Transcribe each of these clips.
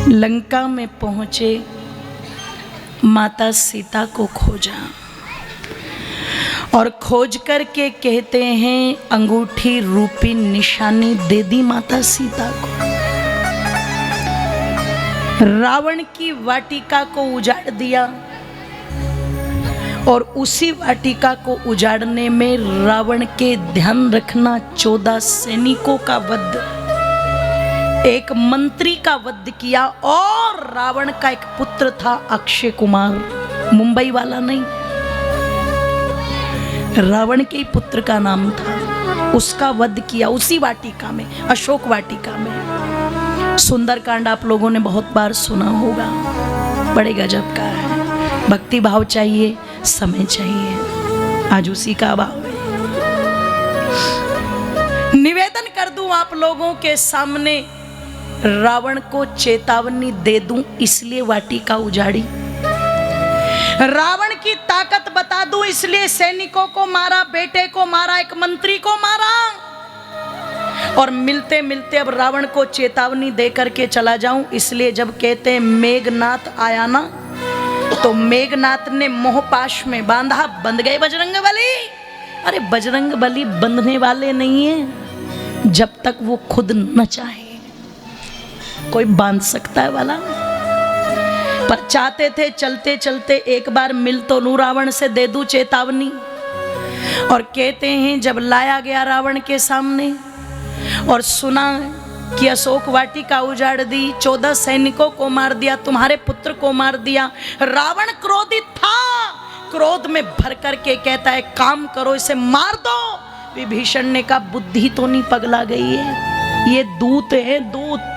लंका में पहुंचे, माता सीता को खोजा और खोज करके कहते हैं अंगूठी रूपी निशानी दे दी माता सीता को। रावण की वाटिका को उजाड़ दिया और उसी वाटिका को उजाड़ने में रावण के ध्यान रखना 14 सैनिकों का वध, एक मंत्री का वध किया। और रावण का एक पुत्र था अक्षय कुमार, मुंबई वाला नहीं, रावण के पुत्र का नाम था, उसका वध किया उसी वाटिका में, अशोक वाटिका में। सुंदरकांड आप लोगों ने बहुत बार सुना होगा, बड़े गजब का है। भक्ति भाव चाहिए, समय चाहिए, आज उसी का भाव है। निवेदन कर दूं आप लोगों के सामने, रावण को चेतावनी दे दूं इसलिए वाटिका उजाड़ी, रावण की ताकत बता दूं इसलिए सैनिकों को मारा, बेटे को मारा, एक मंत्री को मारा। और मिलते मिलते अब रावण को चेतावनी दे करके चला जाऊं इसलिए जब कहते हैं मेघनाथ आया ना, तो मेघनाथ ने मोहपाश में बांधा, बंध गए बजरंगबली। अरे बजरंगबली बंधने वाले नहीं है, जब तक वो खुद न चाहे कोई बांध सकता है वाला। पर चाहते थे चलते चलते एक बार मिल तो लूं रावण से, दे दूं चेतावनी। और कहते हैं जब लाया गया रावण के सामने और सुना कि अशोक वाटिका उजाड़ दी, 14 सैनिकों को मार दिया, तुम्हारे पुत्र को मार दिया, रावण क्रोधित था। क्रोध में भर करके कहता है काम करो, इसे मार दो। विभीषण ने कहा बुद्धि तो नहीं पगला गई है, ये दूत है, दूत।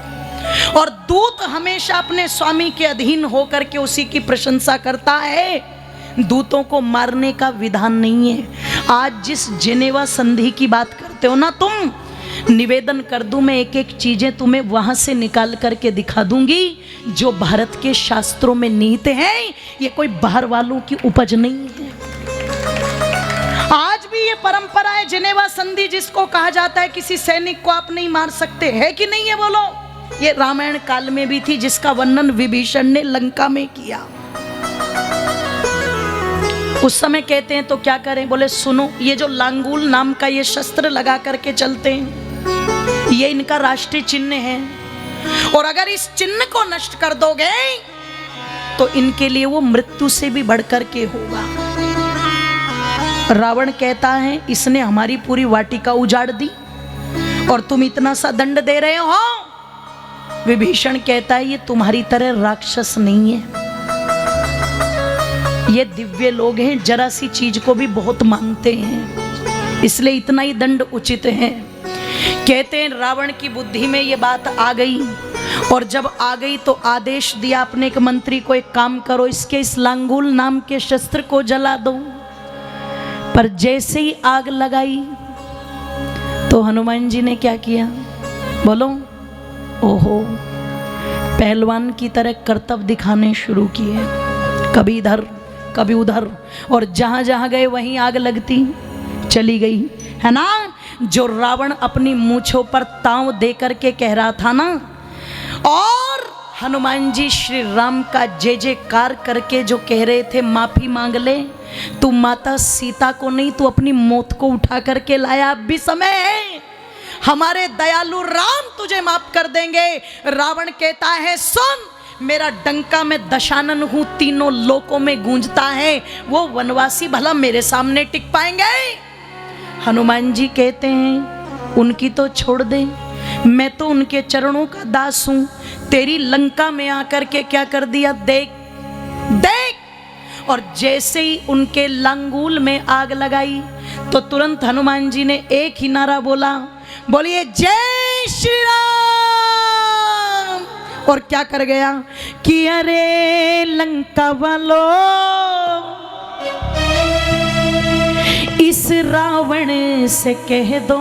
और दूत हमेशा अपने स्वामी के अधीन होकर के उसी की प्रशंसा करता है, दूतों को मारने का विधान नहीं है। आज जिस जेनेवा संधि की बात करते हो ना तुम, निवेदन कर दूं मैं एक एक चीजें तुम्हें वहां से निकाल करके दिखा दूंगी जो भारत के शास्त्रों में निहित हैं, ये कोई बाहर वालों की उपज नहीं है। आज भी ये परंपरा है, जेनेवा संधि जिसको कहा जाता है किसी सैनिक को आप नहीं मार सकते, है कि नहीं है बोलो? ये रामायण काल में भी थी, जिसका वर्णन विभीषण ने लंका में किया। उस समय कहते हैं तो क्या करें, बोले सुनो, ये जो लांगूल नाम का ये शस्त्र लगा करके चलते हैं, ये इनका राष्ट्रीय चिन्ह है, और अगर इस चिन्ह को नष्ट कर दोगे तो इनके लिए वो मृत्यु से भी बढ़कर के होगा। रावण कहता है इसने हमारी पूरी वाटिका उजाड़ दी और तुम इतना सा दंड दे रहे हो। विभीषण कहता है ये तुम्हारी तरह राक्षस नहीं है, ये दिव्य लोग हैं, जरा सी चीज को भी बहुत मानते हैं, इसलिए इतना ही दंड उचित है। कहते हैं रावण की बुद्धि में ये बात आ गई, और जब आ गई तो आदेश दिया अपने एक मंत्री को, एक काम करो, इसके इस लांगूल नाम के शस्त्र को जला दो। पर जैसे ही आग लगाई तो हनुमान जी ने क्या किया बोलो? ओहो, पहलवान की तरह कर्तव्य दिखाने शुरू किए, कभी इधर कभी उधर, और जहां जहां गए वहीं आग लगती चली गई, है ना। जो रावण अपनी मूंछों पर ताव दे करके कह रहा था ना, और हनुमान जी श्री राम का जय जयकार करके जो कह रहे थे माफी मांग ले, तू माता सीता को नहीं, तू अपनी मौत को उठा करके लाया, अब भी समय है, हमारे दयालु राम तुझे माफ कर देंगे। रावण कहता है सुन, मेरा डंका में दशानन हूं, तीनों लोकों में गूंजता है, वो वनवासी भला मेरे सामने टिक पाएंगे? हनुमान जी कहते हैं उनकी तो छोड़ दे, मैं तो उनके चरणों का दास हूं, तेरी लंका में आकर के क्या कर दिया देख देख। और जैसे ही उनके लांगूल में आग लगाई तो तुरंत हनुमान जी ने एक ही नारा बोला, बोलिए जय श्री राम। और क्या कर गया कि अरे लंका वालों, इस रावण से कह दो।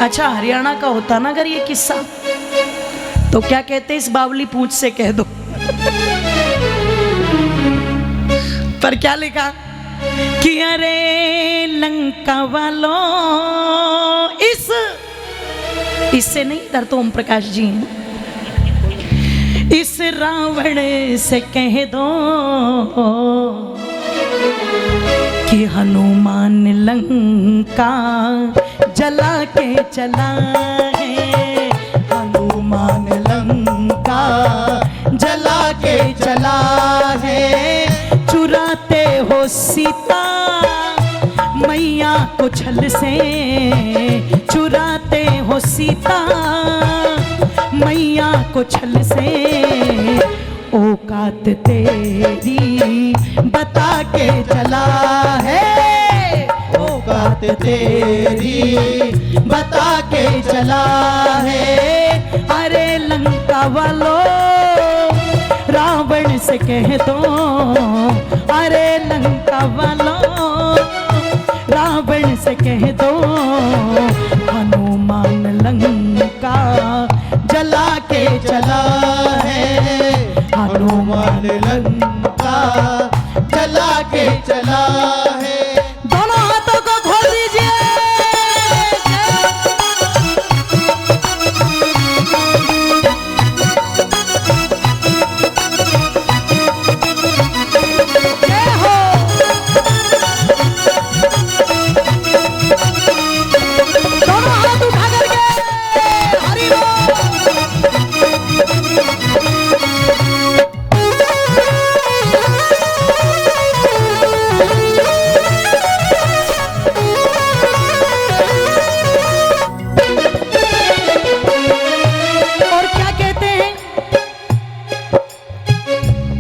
अच्छा, हरियाणा का होता ना अगर ये किस्सा, तो क्या कहते इस बावली पूंछ से कह दो। पर क्या लिखा कि अरे लंका वालों, इस इससे नहीं, इधर तो ओम प्रकाश जी हैं। इस रावण से कह दो कि हनुमान लंका जला के चला है, हनुमान लंका जला के चला है। चुराते हो सीता मैया को छल से, चुराते हो सीता मैया को छल से। औकात तेरी बता के चला है, औकात तेरी बता के चला है। अरे लंका वालों रावण से कह दो, अरे लंका वालों रावण से कह दो हनुमान लंका जला के चला है, हनुमान लंका जला के चला है। दोनों हाथों को खोल दीजिए। जय हो। दोनों हाथ उठा करके हरि बोल। और क्या कहते हैं,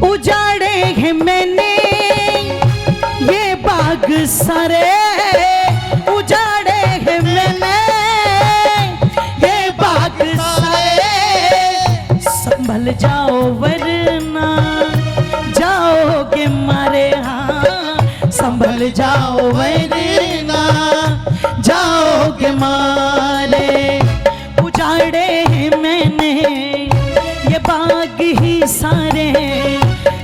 उजाड़े हैं मैंने ये बाग सारे, उजाड़े हैं मैंने ये बाग सारे। संभल जाओ वरना जाओगे मारे, हाँ संभल जाओ वरना जाओगे मारे। उजाड़े हैं मैंने ये बाग ही सारे,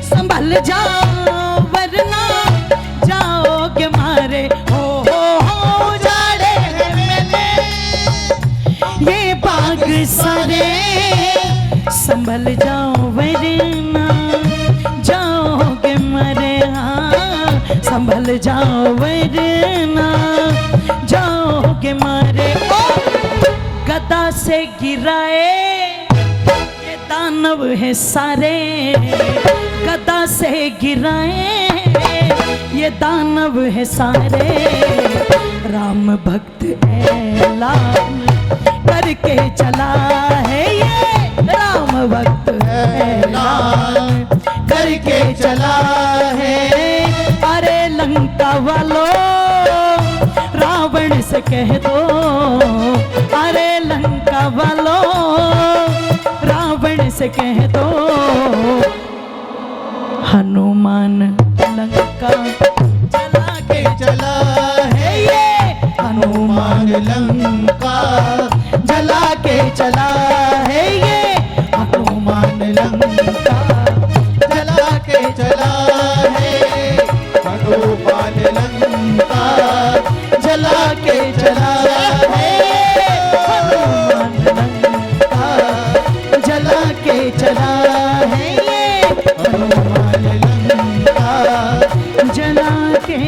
संभल जाओ वरना जाओगे मारे। हो उजाड़े हैं मैंने ये बाग सारे, संभल जाओ वरना जाओगे मारे, हाँ संभल जाओ वरना जाओगे मारे। ओ गदा से गिराए ये दानव है सारे, गदा से गिराए ये दानव है सारे। राम भक्त ऐलान करके चला है ये, राम भक्त ऐलान करके चला है। अरे लंका वालों रावण से कह दो, अरे लंका वालों रावण से कह दो हनुमान लंका जला के चला है ये, हनुमान लंका जला के चला है ये। हनुमान लंका जला के चला है, हनुमान लंका जला के चला है। हनुमान लंका जला के चला है ये, हनुमान लंका जला के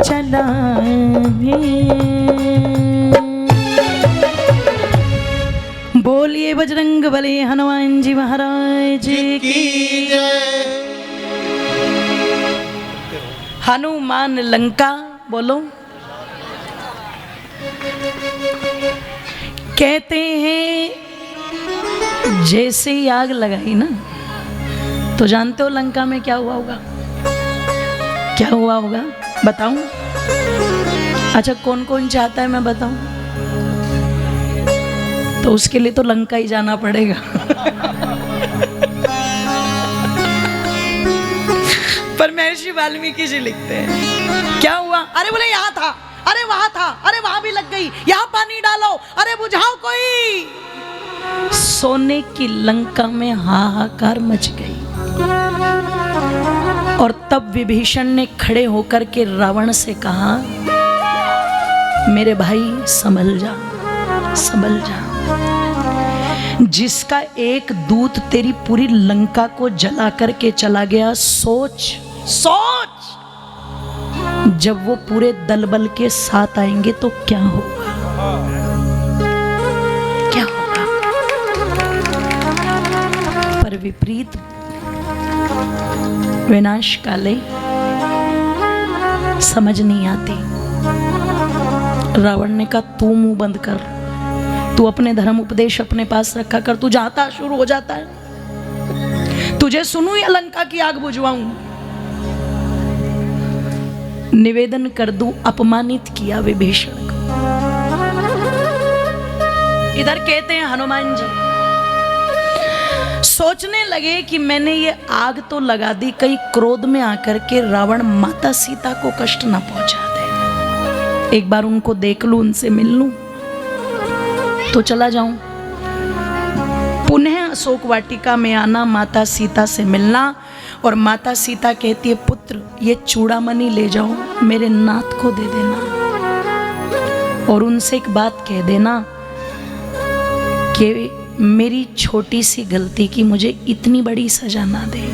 चला है। बोलिए बजरंग बली हनुमान जी महाराज की। हनुमान लंका बोलो। कहते हैं जैसे ही आग लगाई ना, तो जानते हो लंका में क्या हुआ होगा, क्या हुआ होगा बताऊं? अच्छा कौन कौन चाहता है मैं बताऊं? तो उसके लिए तो लंका ही जाना पड़ेगा। पर महर्षि वाल्मीकि जी लिखते हैं क्या हुआ, अरे बोले यहाँ था, अरे वहां था, अरे वहां भी लग गई, यहाँ पानी डालो, अरे बुझाओ कोई। सोने की लंका में हाहाकार मच गई। और तब विभीषण ने खड़े होकर के रावण से कहा, मेरे भाई संभल जा, संभल जा। जिसका एक दूत तेरी पूरी लंका को जला करके चला गया, सोच सोच जब वो पूरे दल बल के साथ आएंगे तो क्या होगा, क्या होगा। पर विपरीत विनाश काले समझ नहीं आती। रावण ने कहा तू मुंह बंद कर, तू अपने धर्म उपदेश अपने पास रखा कर, तू जाता शुरू हो जाता है, तुझे सुनूं या लंका की आग बुझवाऊं। निवेदन कर दूं, अपमानित किया विभीषण को। इधर कहते हैं हनुमान जी सोचने लगे कि मैंने ये आग तो लगा दी, कहीं क्रोध में आकर के रावण माता सीता को कष्ट ना पहुंचा दे। एक बार उनको देख लूं, उनसे मिल लूं तो चला जाऊं। पुनः अशोक वाटिका में आना, माता सीता से मिलना। और माता सीता कहती है पुत्र ये चूड़ामणि ले जाओ, मेरे नाथ को दे देना और उनसे एक बात कह देना कि मेरी छोटी सी गलती की मुझे इतनी बड़ी सजा ना दे।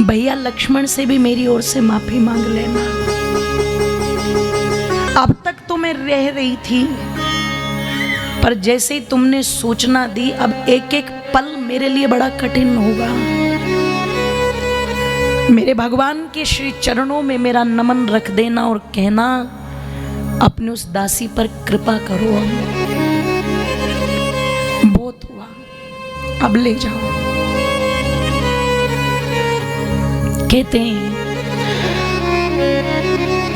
भैया लक्ष्मण से भी मेरी ओर से माफी मांग लेना। अब तक तो मैं रह रही थी, पर जैसे ही तुमने सूचना दी अब एक एक पल मेरे लिए बड़ा कठिन होगा। मेरे भगवान के श्री चरणों में मेरा नमन रख देना और कहना अपने उस दासी पर कृपा करो। बहुत हुआ, अब ले जाओ। कहते हैं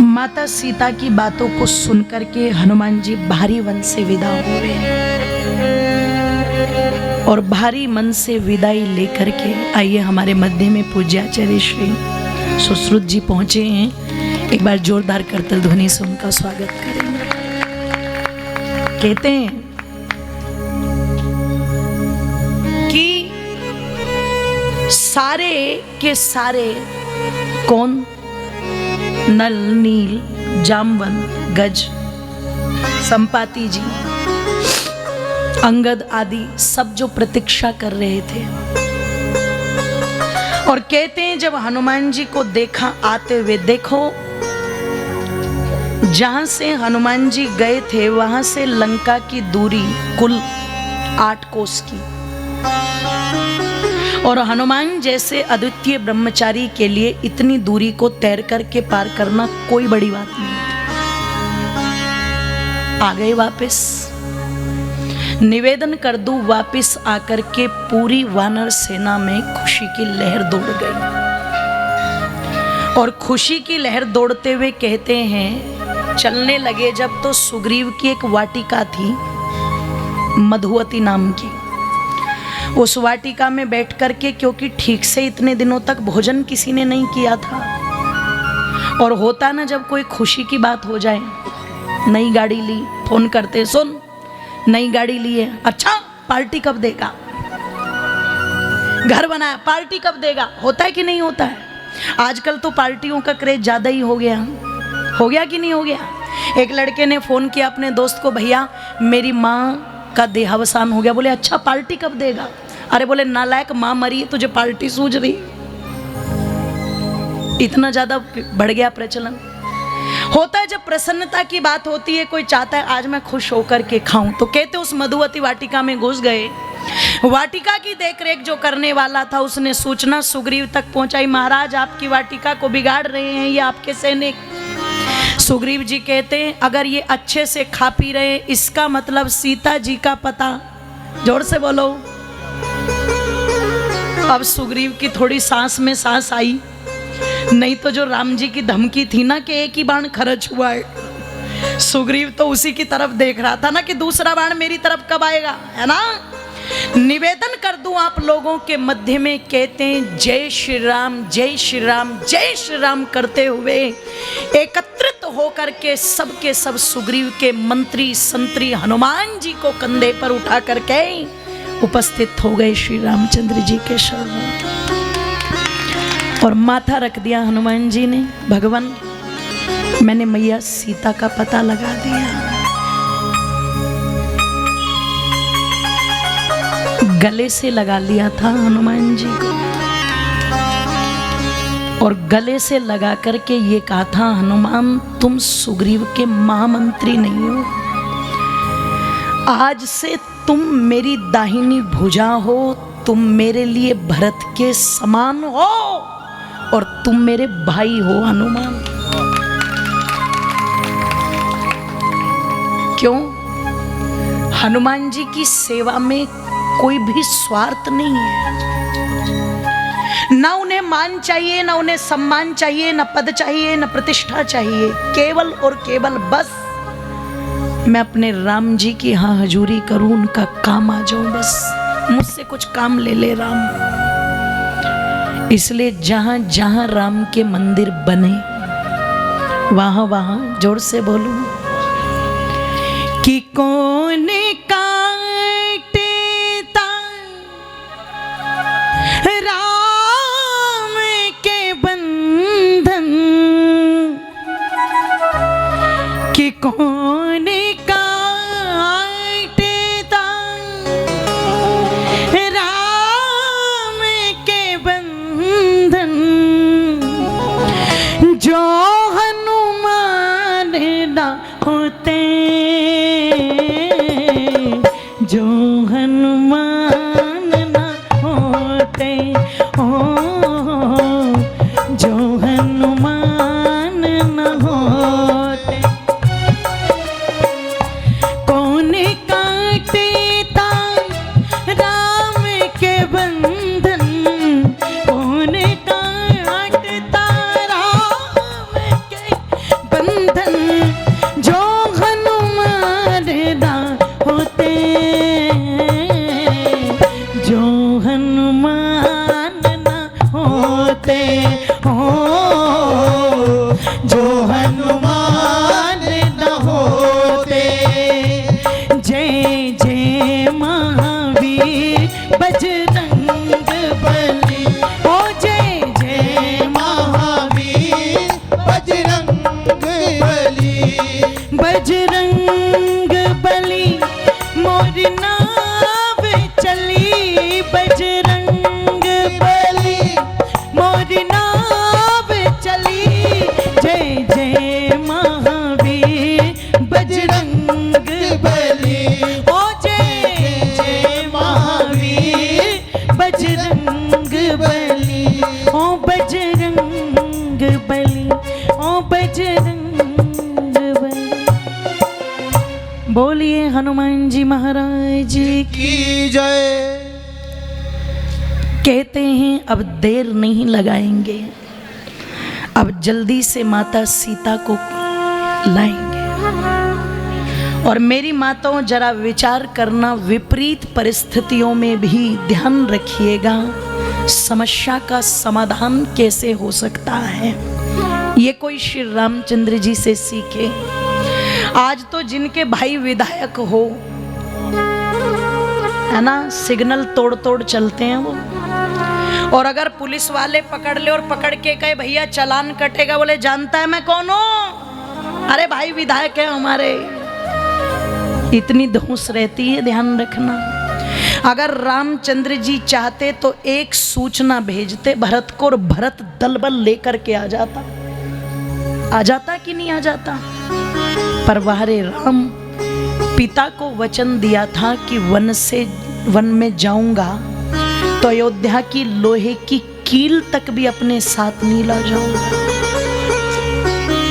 माता सीता की बातों को सुनकर के हनुमान जी भारी वन से विदा हुए और भारी मन से विदाई लेकर के आइए हमारे मध्य में पूज्याचार्य श्री सुश्रुत जी पहुंचे हैं। एक बार जोरदार करतल ध्वनि से उनका स्वागत करेंगे। कहते हैं कि सारे के सारे कौन, नल, नील, जामवंत, गज, संपाति जी, अंगद आदि सब जो प्रतीक्षा कर रहे थे। और कहते हैं जब हनुमान जी को देखा आते हुए, देखो जहां से हनुमान जी गए थे वहां से लंका की दूरी कुल 8 कोस की। और हनुमान जैसे अद्वितीय ब्रह्मचारी के लिए इतनी दूरी को तैर करके पार करना कोई बड़ी बात नहीं। आ गए वापस। निवेदन कर दूं, वापस आकर के पूरी वानर सेना में खुशी की लहर दौड़ गई। और खुशी की लहर दौड़ते हुए कहते हैं चलने लगे जब तो सुग्रीव की एक वाटिका थी मधुवती नाम की। उस वाटिका में बैठ करके, क्योंकि ठीक से इतने दिनों तक भोजन किसी ने नहीं किया था, और होता ना जब कोई खुशी की बात हो जाए, नई गाड़ी ली, फोन करते सुन नई गाड़ी ली है, अच्छा पार्टी कब देगा, घर बनाया पार्टी कब देगा, होता है कि नहीं होता है। आजकल तो पार्टियों का क्रेज ज्यादा ही हो गया कि नहीं हो गया। एक लड़के ने फोन किया अपने दोस्त को, भैया मेरी माँ का देहावसान हो गया। बोले अच्छा पार्टी कब देगा। अरे बोले नालायक, माँ मरी तुझे पार्टी सूझ रही। इतना ज्यादा बढ़ गया प्रचलन। होता है जब प्रसन्नता की बात होती है, कोई चाहता है आज मैं खुश होकर के खाऊं, तो कहते उस मधुवती वाटिका में घुस गए। वाटिका की देखरेख जो करने वाला था उसने सूचना सुग्रीव तक पहुंचाई, महाराज आपकी वाटिका को बिगाड़ रहे हैं ये आपके सैनिक। सुग्रीव जी कहते हैं अगर ये अच्छे से खा पी रहे इसका मतलब सीता जी का पता, जोर से बोलो। अब सुग्रीव की थोड़ी सांस में सांस आई, नहीं तो जो राम जी की धमकी थी ना कि एक ही बाण खर्च हुआ है, सुग्रीव तो उसी की तरफ देख रहा था ना कि दूसरा बाण मेरी तरफ कब आएगा, है ना। निवेदन कर दूं आप लोगों के मध्य में, कहते हैं जय श्री राम जय श्री राम जय श्री राम करते हुए एकत्रित होकर के सब सुग्रीव के मंत्री संतरी हनुमान जी को कंधे पर उठा करके उपस्थित हो गए श्री रामचंद्र जी के शरण और माथा रख दिया हनुमान जी ने। भगवान मैंने मैया सीता का पता लगा दिया। गले से लगा लिया था हनुमान जी को, और गले से लगा करके ये कहा था, हनुमान तुम सुग्रीव के महामंत्री नहीं हो, आज से तुम मेरी दाहिनी भुजा हो, तुम मेरे लिए भरत के समान हो और तुम मेरे भाई हो हनुमान। क्यों? हनुमान जी की सेवा में कोई भी स्वार्थ नहीं है। ना उन्हें मान चाहिए, ना उन्हें सम्मान चाहिए, ना पद चाहिए, ना प्रतिष्ठा चाहिए, केवल और केवल बस मैं अपने राम जी की यहाँ हजूरी करूं, उनका काम आ जाऊं, बस मुझसे कुछ काम ले ले राम। इसलिए जहां जहां राम के मंदिर बने वहां वहां जोर से बोलूं कि कौन काटेता राम के बंधन, कि कौन काटेता राम के बंधन, जो हनुमान ना होते, जो हनुमान ना होते, ओ जो हनुमान ना होते, कौन काटेता राम के बंधन, कौन काटता राम के बंधन, जो हनुमान ना होते, जो हनुमान ना होते, हो जो हनुमान ना होते। जय जय महावीर बजरंग बली, ओ जय जय महावीर बजरंग बली, बजरंग बली मोर नाव चली, बजरंग बली मोर नाव चली। जय जय महावीर बजरंग बली, ओ जय जय महावीर बजरंग बली, ओ बजरंग बली, ओ बजरंग बली। बोलिए हनुमान जी महाराज की। की जय। कहते हैं अब देर नहीं लगाएंगे, अब जल्दी से माता सीता को लाएंगे। और मेरी माताओं जरा विचार करना, विपरीत परिस्थितियों में भी ध्यान रखिएगा समस्या का समाधान कैसे हो सकता है। ये कोई श्री रामचंद्र जी से सीखे। आज तो जिनके भाई विधायक हो, है ना, सिग्नल तोड़ तोड़ चलते हैं वो, और अगर पुलिस वाले पकड़ ले और पकड़ के कहे भैया चालान कटेगा, बोले जानता है मैं कौन हूं, अरे भाई विधायक है हमारे। इतनी धौंस रहती है, ध्यान रखना। अगर रामचंद्र जी चाहते तो एक सूचना भेजते भरत को, और भरत दल बल लेकर के आ जाता कि नहीं आ जाता। पर वारे राम पिता को वचन दिया था कि वन में जाऊंगा तो अयोध्या की लोहे की कील तक भी अपने साथ नहीं ला जाऊंगा।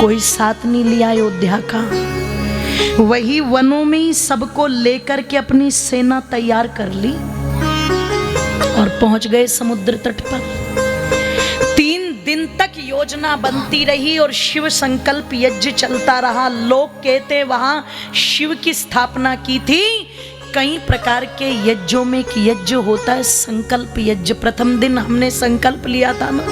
कोई साथ नहीं लिया अयोध्या का। वही वनों में ही सबको लेकर के अपनी सेना तैयार कर ली और पहुंच गए समुद्र तट पर। 3 दिन तक योजना बनती रही और शिव संकल्प यज्ञ चलता रहा। लोग कहते वहां शिव की स्थापना की थी। कई प्रकार के यज्ञों में एक यज्ञ होता है संकल्प यज्ञ। प्रथम दिन हमने संकल्प लिया था ना,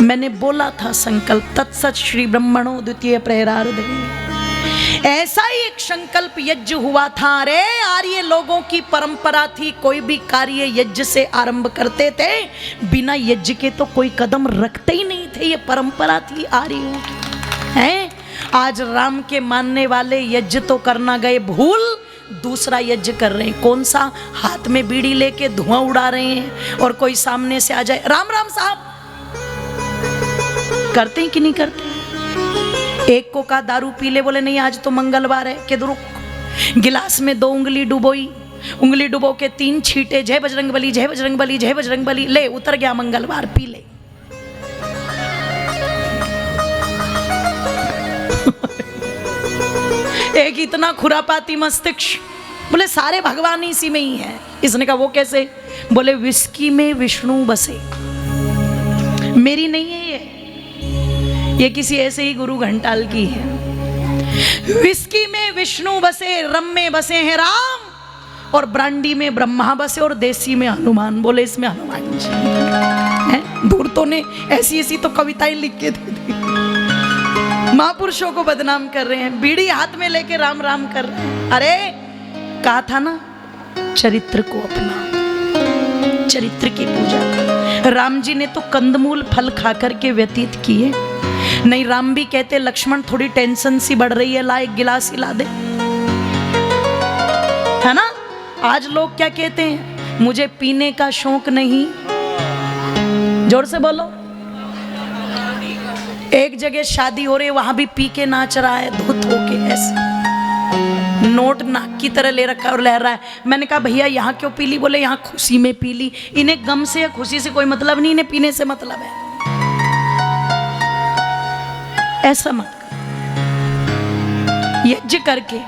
मैंने बोला था संकल्प तत्सत श्री ब्रह्मणो द्वितीय प्रहरार्धे। ऐसा ही एक संकल्प यज्ञ हुआ था। अरे आर्य लोगों की परंपरा थी, कोई भी कार्य यज्ञ से आरंभ करते थे, बिना यज्ञ के तो कोई कदम रखते ही नहीं थे। ये परंपरा थी आर्यों की। हैं? आज राम के मानने वाले यज्ञ तो करना गए भूल, दूसरा यज्ञ कर रहे हैं। कौन सा? हाथ में बीड़ी लेके धुआं उड़ा रहे हैं और कोई सामने से आ जाए राम राम साहब, करते हैं कि नहीं करते? एक को कहा दारू पी ले, बोले नहीं आज तो मंगलवार है। के रुक, गिलास में 2 उंगली डुबोई, उंगली डुबो के 3 छींटे, जय बजरंग बली जय बजरंग बली जय बजरंग बली, ले उतर गया मंगलवार, पी ले। एक इतना खुरापाती मस्तिष्क, बोले सारे भगवान इसी में ही है। इसने कहा वो कैसे? बोले विस्की में विष्णु बसे। मेरी नहीं है ये किसी ऐसे ही गुरु घंटाल की है। विस्की में विष्णु बसे, रम में बसे हैं राम, और ब्रांडी में ब्रह्मा बसे, और देसी में हनुमान। बोले इसमें हनुमान जी हैं। धूर्तों ने ऐसी ऐसी तो कविताएं लिख के दे दी। महापुरुषों को बदनाम कर रहे हैं, बीड़ी हाथ में लेके राम राम कर रहे हैं। अरे कहा था ना, चरित्र को अपना, चरित्र की पूजा कर। राम जी ने तो कंदमूल फल खा करके व्यतीत किए। नहीं, राम भी कहते लक्ष्मण थोड़ी टेंशन सी बढ़ रही है, ला एक गिलास ही ला दे, है ना? आज लोग क्या कहते हैं? मुझे पीने का शौक नहीं। जोर से बोलो। एक जगह शादी हो रही है, वहां भी पी के नाच रहा है, धुत होके ऐसे, नोट नाक की तरह ले रखा और लहर रहा है। मैंने कहा भैया यहाँ क्यों पी ली? बोले यहाँ खुशी में पी ली। इन्हें गम से या खुशी से कोई मतलब नहीं, इन्हें पीने से मतलब है। ऐसा मत कर। यज्ञ करके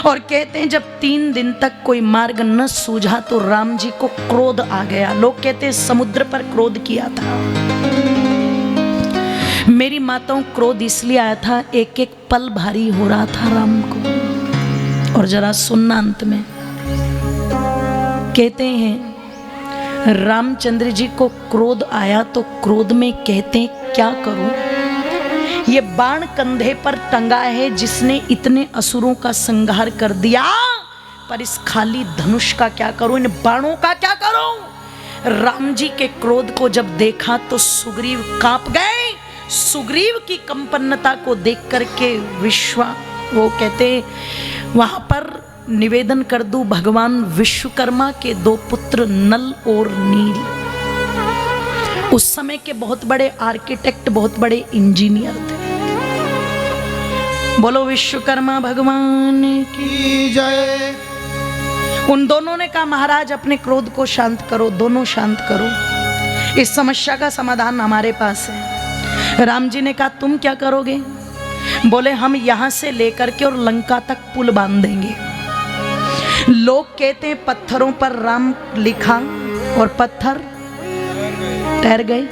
और कहते हैं जब 3 दिन तक कोई मार्ग न सूझा तो राम जी को क्रोध आ गया। लोग कहते हैं समुद्र पर क्रोध किया था। मेरी माताओं, क्रोध इसलिए आया था, एक एक पल भारी हो रहा था राम को। और जरा सुनना, अंत में कहते हैं रामचंद्र जी को क्रोध आया तो क्रोध में कहते हैं क्या करूं? ये बाण कंधे पर टंगा है जिसने इतने असुरों का संहार कर दिया, पर इस खाली धनुष का क्या करूं? इन बाणों का क्या करूं? राम जी के क्रोध को जब देखा तो सुग्रीव कांप गए। सुग्रीव की कंपन्नता को देख करके वो कहते वहां पर निवेदन कर दूं, भगवान विश्वकर्मा के 2 पुत्र नल और नील उस समय के बहुत बड़े आर्किटेक्ट, बहुत बड़े इंजीनियर थे। बोलो विश्वकर्मा भगवान की जय। उन दोनों ने कहा महाराज अपने क्रोध को शांत करो, दोनों शांत करो, इस समस्या का समाधान हमारे पास है। राम जी ने कहा तुम क्या करोगे? बोले हम यहां से लेकर के और लंका तक पुल बांधेंगे। लोग कहते हैं पत्थरों पर राम लिखा और पत्थर ठहर गए।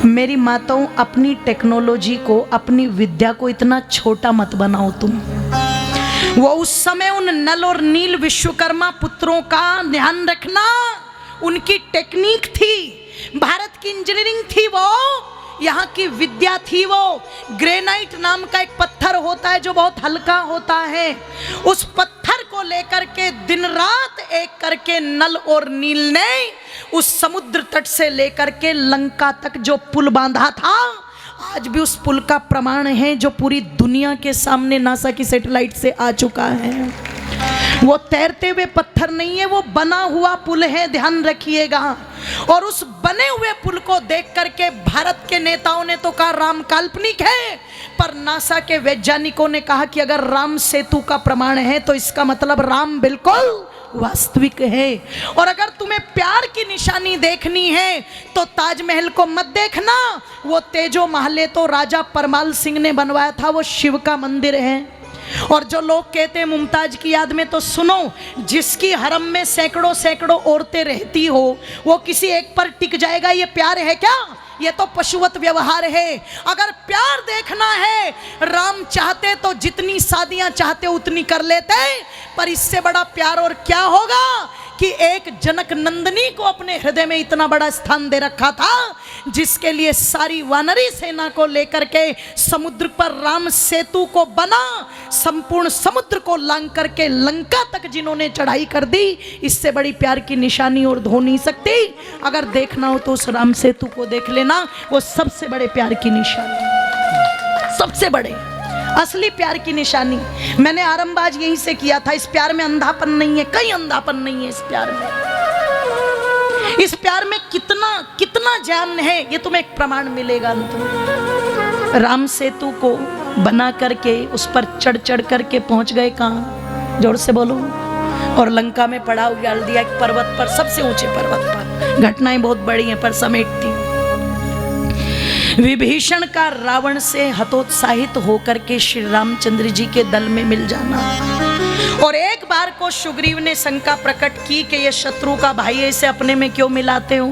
मेरी माताओं, अपनी टेक्नोलॉजी को, अपनी विद्या को इतना छोटा मत बनाओ तुम। वो उस समय उन नल और नील विश्वकर्मा पुत्रों का ध्यान रखना, उनकी टेक्निक थी, भारत की इंजीनियरिंग थी, वो यहाँ की विद्या थी। वो ग्रेनाइट नाम का एक पत्थर होता है जो बहुत हल्का होता है, उस पत्थर को लेकर के दिन रात एक करके नल और नील ने उस समुद्र तट से लेकर के लंका तक जो पुल बांधा था, आज भी उस पुल का प्रमाण है जो पूरी दुनिया के सामने नासा की सैटेलाइट से आ चुका है। वो तैरते हुए पत्थर नहीं है, वो बना हुआ पुल है, ध्यान रखिएगा। और उस बने हुए पुल को देख करके भारत के नेताओं ने तो कहा राम काल्पनिक है, पर नासा के वैज्ञानिकों ने कहा कि अगर राम सेतु का प्रमाण है तो इसका मतलब राम बिल्कुल वास्तविक है। और अगर तुम्हें प्यार की निशानी देखनी है तो ताजमहल को मत देखना, वो तेजो महल तो राजा परमाल सिंह ने बनवाया था, वो शिव का मंदिर है। और जो लोग कहते हैं मुमताज की याद में, तो सुनो, जिसकी हरम में सैकड़ों सैकड़ों औरतें रहती हो, वो किसी एक पर टिक जाएगा, ये प्यार है क्या? ये तो पशुवत व्यवहार है। अगर प्यार देखना है, राम चाहते तो जितनी शादियां चाहते उतनी कर लेते, पर इससे बड़ा प्यार और क्या होगा कि एक जनक नंदिनी को अपने हृदय में इतना बड़ा स्थान दे रखा था, जिसके लिए सारी वानरी सेना को लेकर के समुद्र पर राम सेतु को बना, संपूर्ण समुद्र को लांग करके लंका तक जिन्होंने चढ़ाई कर दी, इससे बड़ी प्यार की निशानी और हो नहीं सकती। अगर देखना हो तो उस राम सेतु को देख लेना, वो सबसे बड़े प्यार की निशानी, सबसे बड़े असली प्यार की निशानी। मैंने आरंभ आज यहीं से किया था। इस प्यार में अंधापन नहीं है, कहीं अंधापन नहीं है इस प्यार में। इस प्यार में कितना कितना ज्ञान है ये तुम्हें एक प्रमाण मिलेगा अंत में। राम सेतु को बना करके उस पर चढ़ चढ़ करके पहुंच गए कहां, जोर से बोलो। और लंका में पड़ाव डाल दिया एक पर्वत पर, सबसे ऊंचे पर्वत पर। घटनाएं बहुत बड़ी हैं पर समेटती। विभीषण का रावण से हतोत्साहित होकर के श्री रामचंद्र जी के दल में मिल जाना, और एक बार को सुग्रीव ने शंका प्रकट की कि ये शत्रु का भाई है, इसे अपने में क्यों मिलाते हो।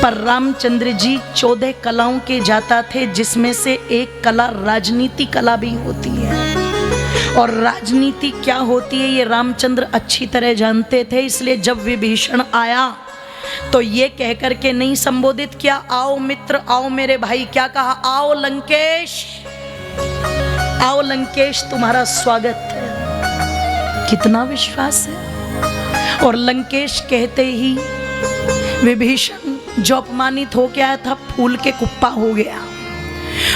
पर रामचंद्र जी 14 कलाओं के जाता थे, जिसमें से एक कला राजनीति कला भी होती है। और राजनीति क्या होती है ये रामचंद्र अच्छी तरह जानते थे। इसलिए जब विभीषण आया तो ये कहकर के नहीं संबोधित किया, आओ मित्र, आओ मेरे भाई। क्या कहा, आओ लंकेश, आओ लंकेश, तुम्हारा स्वागत है। कितना विश्वास है। और लंकेश कहते ही विभीषण जो अपमानित हो गया था, फूल के कुप्पा हो गया।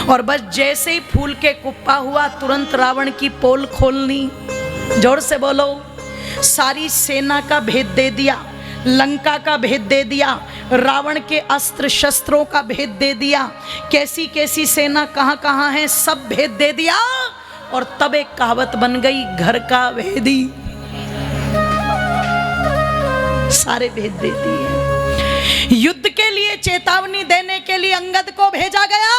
और बस जैसे ही फूल के कुप्पा हुआ, तुरंत रावण की पोल खोलनी, जोर से बोलो, सारी सेना का भेद दे दिया, लंका का भेद दे दिया, रावण के अस्त्र शस्त्रों का भेद दे दिया, कैसी कैसी सेना कहां कहां है सब भेद दे दिया। और तब एक कहावत बन गई, घर का भेदी सारे भेद दे दिए। युद्ध के लिए चेतावनी देने के लिए अंगद को भेजा गया।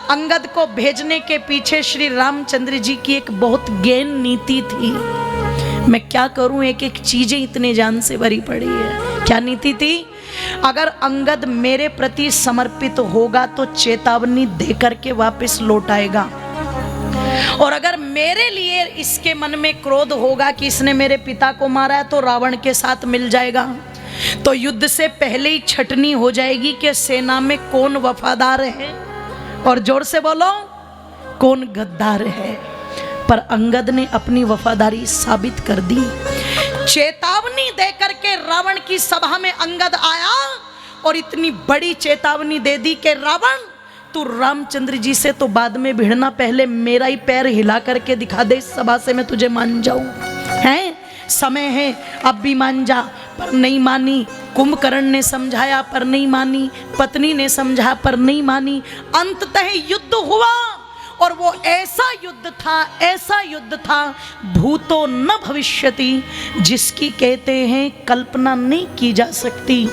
अंगद को भेजने के पीछे श्री रामचंद्र जी की एक बहुत गहन नीति थी। मैं क्या करूं, एक एक चीजें इतने जान से भरी पड़ी है। क्या नीति थी, अगर अंगद मेरे प्रति समर्पित होगा तो चेतावनी देकर के वापस लौट आएगा, और अगर मेरे लिए इसके मन में क्रोध होगा कि इसने मेरे पिता को मारा है तो रावण के साथ मिल जाएगा। तो युद्ध से पहले ही छटनी हो जाएगी कि सेना में कौन वफादार है, और जोर से बोलो, कौन गद्दार है। पर अंगद ने अपनी वफादारी साबित कर दी। चेतावनी देकर के रावण की सभा में अंगद आया और इतनी बड़ी चेतावनी दे दी कि रावण, तू रामचंद्र जी से तो बाद में भिड़ना, पहले मेरा ही पैर हिला करके दिखा दे इस सभा से, मैं तुझे मान जाऊं। हैं, समय है, अब भी मान जा। पर नहीं मानी। कुंभकर्ण ने समझाया पर नहीं मानी, पत्नी ने समझा पर नहीं मानी। अंततः युद्ध हुआ, और वो ऐसा युद्ध था, ऐसा युद्ध था, भूतो न भविष्यति, जिसकी कहते हैं कल्पना नहीं की जा सकती।